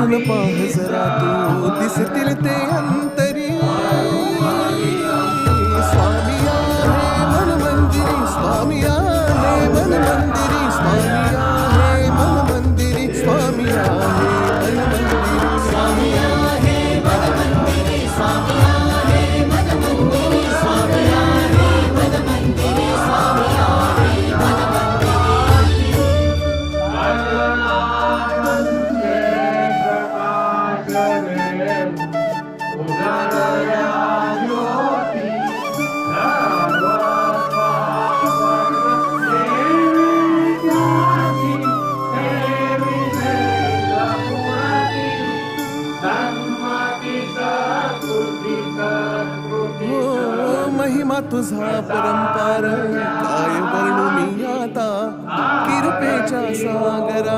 उठून पाह जरा तू दिसतील ते अंतरी स्वामी आहे मन मंदिरी स्वामी आहे मन मंदिरी स्वामी आहे मन मंदिरी स्वामी आहे मन मंदिरी स्वामी आहे मन मंदिरी स्वामी आहे मन मंदिरी स्वामी आहे मन मंदिरी स्वामी आहे मन महिमा तुझा परंपार काय वर्णू मी आता कृपेच्या सागरा